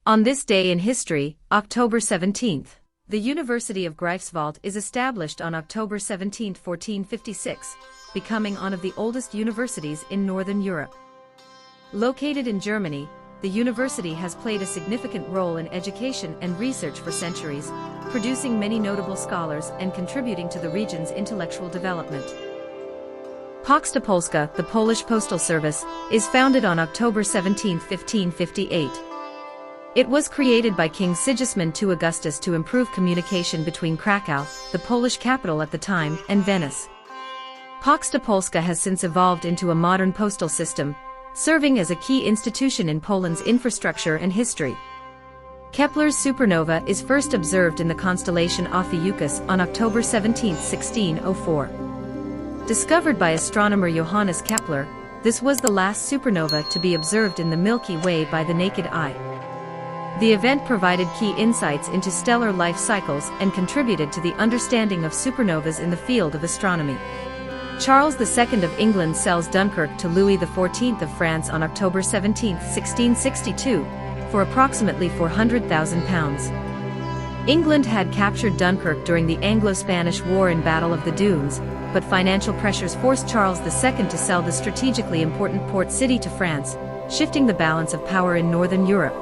On this day in history, October 17th, the University of Greifswald is established on October 17, 1456, becoming one of the oldest universities in Northern Europe. Located in Germany, the university has played a significant role in education and research for centuries, producing many notable scholars and contributing to the region's intellectual development. Poczta Polska, the Polish postal service, is founded on October 17, 1558. It was created by King Sigismund II Augustus to improve communication between Krakow, the Polish capital at the time, and Venice. Poczta Polska has since evolved into a modern postal system, serving as a key institution in Poland's infrastructure and history. Kepler's supernova is first observed in the constellation Ophiuchus on October 17, 1604. Discovered by astronomer Johannes Kepler, this was the last supernova to be observed in the Milky Way by the naked eye. The event provided key insights into stellar life cycles and contributed to the understanding of supernovas in the field of astronomy. Charles II of England sells Dunkirk to Louis XIV of France on October 17, 1662, for approximately £400,000. England had captured Dunkirk during the Anglo-Spanish War in Battle of the Dunes, but financial pressures forced Charles II to sell the strategically important port city to France, shifting the balance of power in Northern Europe.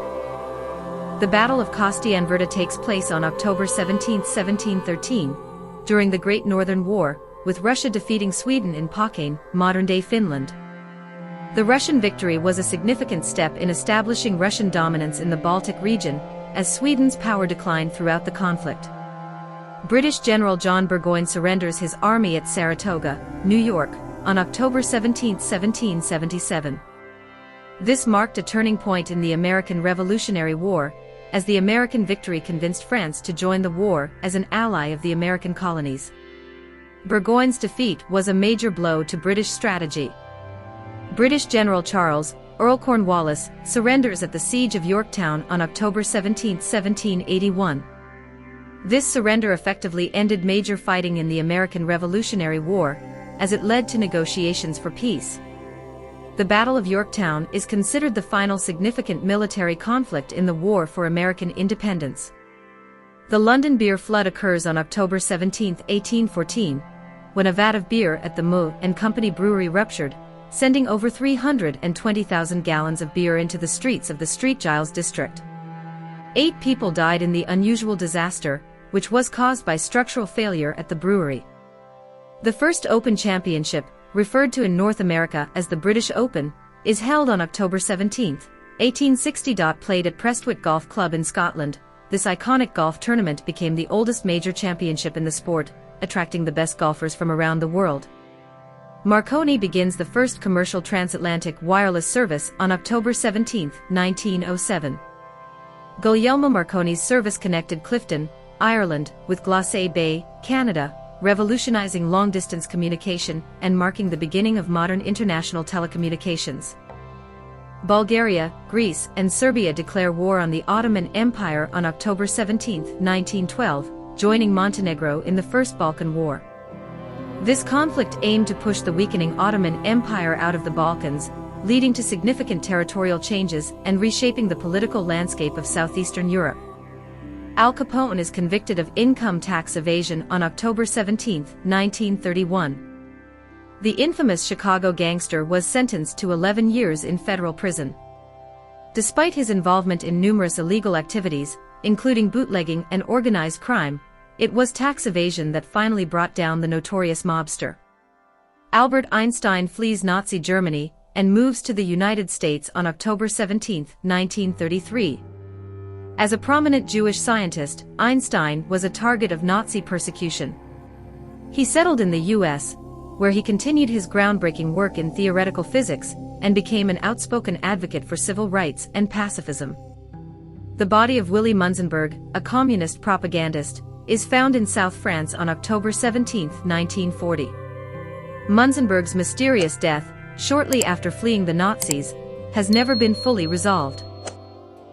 The Battle of Kostianverta takes place on October 17, 1713, during the Great Northern War, with Russia defeating Sweden in Pokane, modern-day Finland. The Russian victory was a significant step in establishing Russian dominance in the Baltic region, as Sweden's power declined throughout the conflict. British General John Burgoyne surrenders his army at Saratoga, New York, on October 17, 1777. This marked a turning point in the American Revolutionary War, as the American victory convinced France to join the war as an ally of the American colonies. Burgoyne's defeat was a major blow to British strategy. British General Charles, Earl Cornwallis, surrenders at the Siege of Yorktown on October 17, 1781. This surrender effectively ended major fighting in the American Revolutionary War, as it led to negotiations for peace. The Battle of Yorktown is considered the final significant military conflict in the War for American independence. The London beer flood occurs on October 17, 1814, when a vat of beer at the Moe and Company brewery ruptured, sending over 320,000 gallons of beer into the streets of the St. Giles district. 8 people died in the unusual disaster, which was caused by structural failure at the brewery. The first Open Championship, referred to in North America as the British Open, is held on October 17, 1860. Played at Prestwick Golf Club in Scotland, this iconic golf tournament became the oldest major championship in the sport, attracting the best golfers from around the world. Marconi begins the first commercial transatlantic wireless service on October 17, 1907. Guglielmo Marconi's service connected Clifton, Ireland, with Glace Bay, Canada, revolutionizing long-distance communication and marking the beginning of modern international telecommunications. Bulgaria, Greece, and Serbia declare war on the Ottoman Empire on October 17, 1912, joining Montenegro in the First Balkan War. This conflict aimed to push the weakening Ottoman Empire out of the Balkans, leading to significant territorial changes and reshaping the political landscape of southeastern Europe. Al Capone is convicted of income tax evasion on October 17, 1931. The infamous Chicago gangster was sentenced to 11 years in federal prison. Despite his involvement in numerous illegal activities, including bootlegging and organized crime, it was tax evasion that finally brought down the notorious mobster. Albert Einstein flees Nazi Germany and moves to the United States on October 17, 1933. As a prominent Jewish scientist, Einstein was a target of Nazi persecution. He settled in the U.S., where he continued his groundbreaking work in theoretical physics and became an outspoken advocate for civil rights and pacifism. The body of Willi Münzenberg, a communist propagandist, is found in South France on October 17, 1940. Münzenberg's mysterious death, shortly after fleeing the Nazis, has never been fully resolved.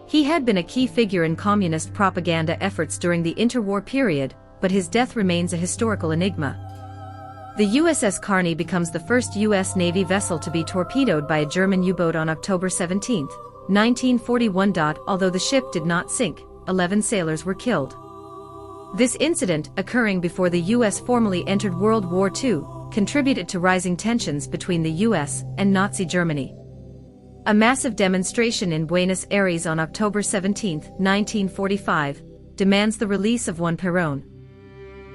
He had been a key figure in communist propaganda efforts during the interwar period, but his death remains a historical enigma. The USS Carney becomes the first U.S. Navy vessel to be torpedoed by a German U-boat on October 17, 1941. Although the ship did not sink, 11 sailors were killed. This incident, occurring before the U.S. formally entered World War II, contributed to rising tensions between the U.S. and Nazi Germany. A massive demonstration in Buenos Aires on October 17, 1945, demands the release of Juan Perón.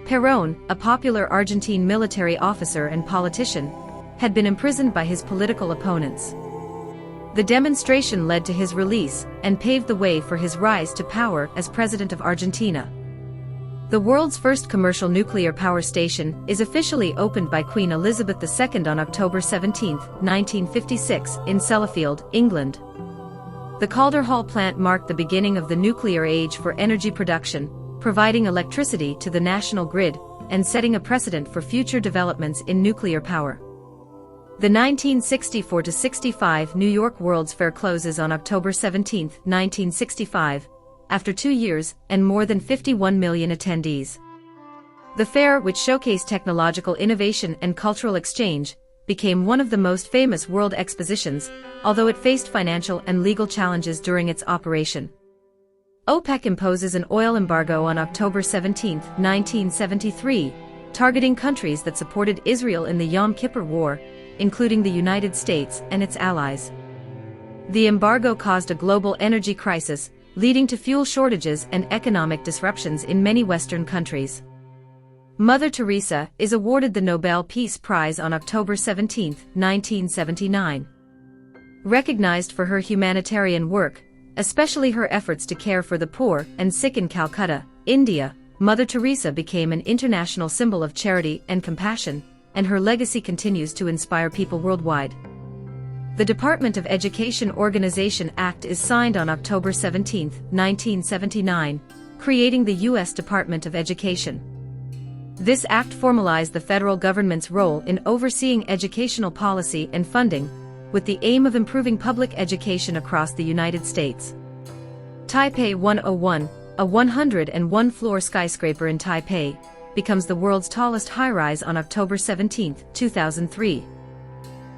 Perón, a popular Argentine military officer and politician, had been imprisoned by his political opponents. The demonstration led to his release and paved the way for his rise to power as President of Argentina. The world's first commercial nuclear power station is officially opened by Queen Elizabeth II on October 17, 1956, in Sellafield, England. The Calder Hall plant marked the beginning of the nuclear age for energy production, providing electricity to the national grid and setting a precedent for future developments in nuclear power. The 1964-65 New York World's Fair closes on October 17, 1965, after 2 years and more than 51 million attendees. The fair, which showcased technological innovation and cultural exchange, became one of the most famous world expositions, although it faced financial and legal challenges during its operation. OPEC imposes an oil embargo on October 17, 1973, targeting countries that supported Israel in the Yom Kippur War, including the United States and its allies. The embargo caused a global energy crisis, leading to fuel shortages and economic disruptions in many Western countries. Mother Teresa is awarded the Nobel Peace Prize on October 17, 1979. Recognized for her humanitarian work, especially her efforts to care for the poor and sick in Calcutta, India, Mother Teresa became an international symbol of charity and compassion, and her legacy continues to inspire people worldwide. The Department of Education Organization Act is signed on October 17, 1979, creating the U.S. Department of Education. This act formalized the federal government's role in overseeing educational policy and funding, with the aim of improving public education across the United States. Taipei 101, a 101-floor skyscraper in Taipei, becomes the world's tallest high-rise on October 17, 2003.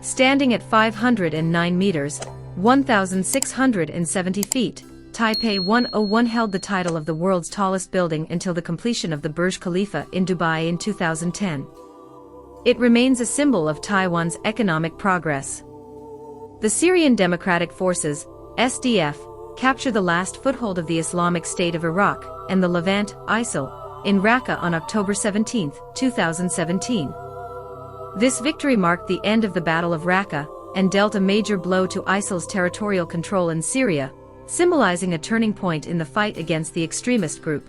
Standing at 509 meters, 1,670 feet, Taipei 101 held the title of the world's tallest building until the completion of the Burj Khalifa in Dubai in 2010. It remains a symbol of Taiwan's economic progress. The Syrian Democratic Forces, SDF, capture the last foothold of the Islamic State of Iraq and the Levant, ISIL, in Raqqa on October 17, 2017. This victory marked the end of the Battle of Raqqa and dealt a major blow to ISIL's territorial control in Syria, symbolizing a turning point in the fight against the extremist group.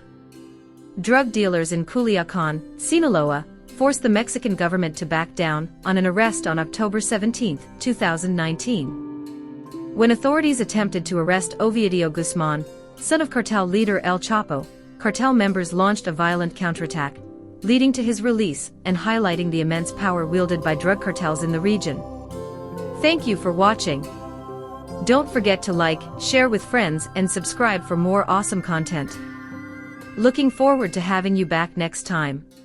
Drug dealers in Culiacan, Sinaloa, forced the Mexican government to back down on an arrest on October 17, 2019. When authorities attempted to arrest Ovidio Guzman, son of cartel leader El Chapo, cartel members launched a violent counterattack, leading to his release and highlighting the immense power wielded by drug cartels in the region. Thank you for watching. Don't forget to like, share with friends, and subscribe for more awesome content. Looking forward to having you back next time.